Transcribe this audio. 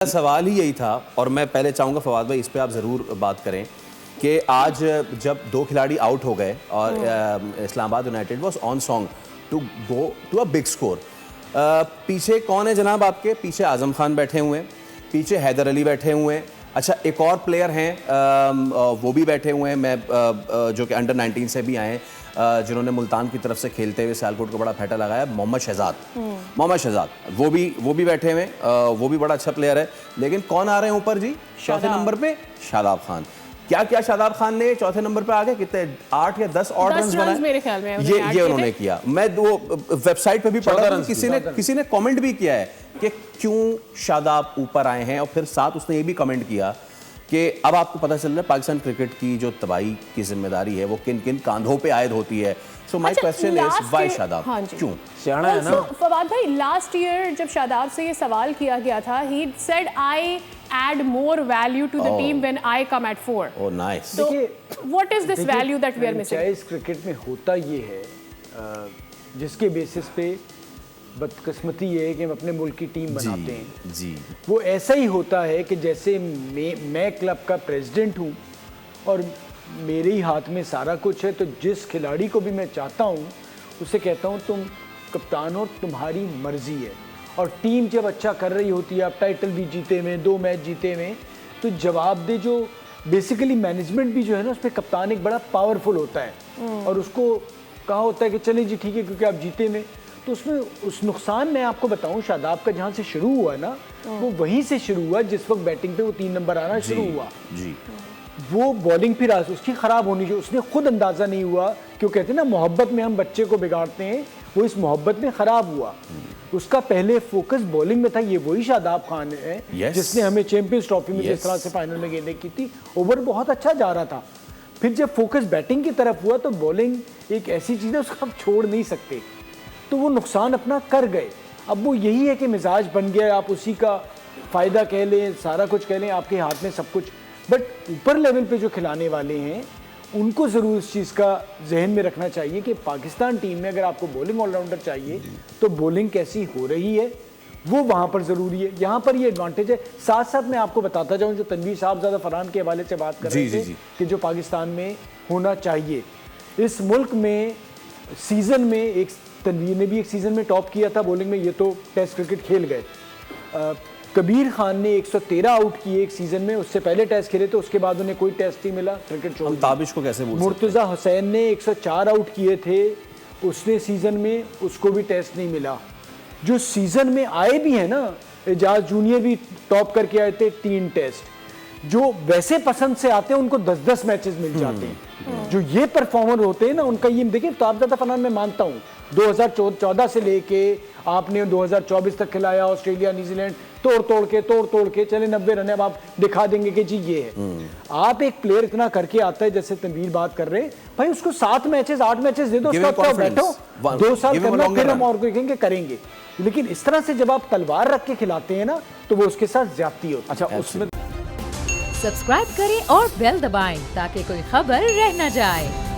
सवाल ही यही था और मैं पहले चाहूँगा फवाद भाई इस पे आप ज़रूर बात करें कि आज जब दो खिलाड़ी आउट हो गए और Islamabad United was on song to go to a big score. पीछे कौन है जनाब आपके? पीछे आज़म खान बैठे हुए हैं, पीछे हैदर अली बैठे हुए हैं, अच्छा एक और प्लेयर हैं वो भी बैठे हुए हैं, मैं जो कि अंडर 19 से भी आए हैं, जिन्होंने मुल्तान की तरफ से खेलते हुए सियालकोट को बड़ा फैटा लगाया, मोहम्मद शहजाद वो भी बैठे हुए हैं, वो भी बड़ा अच्छा प्लेयर है। लेकिन कौन आ रहे हैं ऊपर जी चौथे नंबर पे? शादाब खान। क्या शादाब खान ने चौथे नंबर पे आके कितने 8 या 10 और रन बनाए मेरे ख्याल में ये उन्होंने किया। मैं वो वेबसाइट पे भी पढ़ा था, किसी ने कमेंट भी किया है कि क्यों शादाब ऊपर आए हैं, और फिर साथ उसने ये भी कमेंट किया कि अब आपको पता चल रहा है पाकिस्तान क्रिकेट की जो तबाही की जिम्मेदारी है वो किन किन कांधों पे आयद होती है। So my question is why Shadab? क्यों? सियाना है ना फवाद भाई। लास्ट ईयर जब शादाब से ये सवाल किया गया था, he said I add more value to the team when I come at 4. Oh nice. So what is this value that we are missing? इस क्रिकेट में होता ये है, जिसके बेसिस पे बदकिस्मती ये है कि हम अपने मुल्क की टीम बनाते हैं जी। वो ऐसा ही होता है कि जैसे मैं क्लब का प्रेसिडेंट हूँ और मेरे ही हाथ में सारा कुछ है, तो जिस खिलाड़ी को भी मैं चाहता हूँ उसे कहता हूँ तुम कप्तान हो, तुम्हारी मर्जी है। और टीम जब अच्छा कर रही होती है, आप टाइटल भी जीते हुए, 2 मैच जीते हुए, तो जवाबदेह जो बेसिकली मैनेजमेंट भी जो है ना, उस पर कप्तान एक बड़ा पावरफुल होता है और उसको कहा होता है कि चले जी ठीक है क्योंकि आप जीते हुए। तो उसमें उस नुकसान मैं आपको बताऊं, शादाब का जहाँ से शुरू हुआ ना, वो वहीं से शुरू हुआ जिस वक्त बैटिंग पे वो 3 नंबर आना शुरू हुआ जी। वो बॉलिंग फिर उसकी ख़राब होनी चाहिए, उसने खुद अंदाज़ा नहीं हुआ। क्यों कहते हैं ना मोहब्बत में हम बच्चे को बिगाड़ते हैं, वो इस मोहब्बत में ख़राब हुआ। उसका पहले फोकस बॉलिंग में था। ये वही शादाब खान है जिसने हमें चैंपियंस ट्रॉफी में जिस तरह से फाइनल में गेंदें की थी, ओवर बहुत अच्छा जा रहा था। फिर जब फोकस बैटिंग की तरफ हुआ तो बॉलिंग एक ऐसी चीज़ है उसको आप छोड़ नहीं सकते, तो वो नुकसान अपना कर गए। अब वो यही है कि मिजाज बन गया, आप उसी का फ़ायदा कह लें, सारा कुछ कह लें, आपके हाथ में सब कुछ। बट ऊपर लेवल पे जो खिलाने वाले हैं उनको ज़रूर इस चीज़ का जहन में रखना चाहिए कि पाकिस्तान टीम में अगर आपको बॉलिंग ऑलराउंडर चाहिए तो बॉलिंग कैसी हो रही है वो वहाँ पर ज़रूरी है। यहाँ पर ये एडवांटेज है। साथ साथ मैं आपको बताता जाऊँ, जो तनवीर साहब ज़्यादा फरहान के हवाले से बात कर रहे थे कि जो पाकिस्तान में होना चाहिए, इस मुल्क में सीज़न में एक तनवीर ने भी एक सीज़न में टॉप किया था बॉलिंग में, ये तो टेस्ट क्रिकेट खेल गए। कबीर खान ने 113 आउट किए एक सीज़न में, उससे पहले टेस्ट खेले तो उसके बाद उन्हें कोई टेस्ट नहीं मिला, क्रिकेट छोड़ दिया। ताबिश को कैसे भूल सकते हैं? मुर्तज़ा हुसैन ने 104 आउट किए थे उसने सीज़न में, उसको भी टेस्ट नहीं मिला। जो सीज़न में आए भी हैं ना, एजाज जूनियर भी टॉप करके आए थे, 3 टेस्ट। जो वैसे पसंद से आते हैं उनको 10-10 मैचेस मिल जाते हैं। जो ये परफॉर्मर होते हैं ना, उनका ये देखिए, तो आप ज़्यादा फनान मैं मानता हूँ 2014 से लेके आपने 2024 तक खिलाया, ऑस्ट्रेलिया न्यूजीलैंड तोड़ के चले 90 रन, अब आप दिखा देंगे कि जी ये है। आप एक प्लेयर इतना करके आता है जैसे तनवीर बात कर रहे हैं, भाई उसको 7 मैचेस 8 मैचेस दे दो, उसका बैठो 2 साल करना, फिर हम और करेंगे। लेकिन इस तरह से जब आप तलवार रख के खिलाते हैं ना, तो वो उसके साथ ज्यादती होती है। अच्छा, उसमें सब्सक्राइब करें और बेल दबाएं ताकि कोई खबर रह न जाए।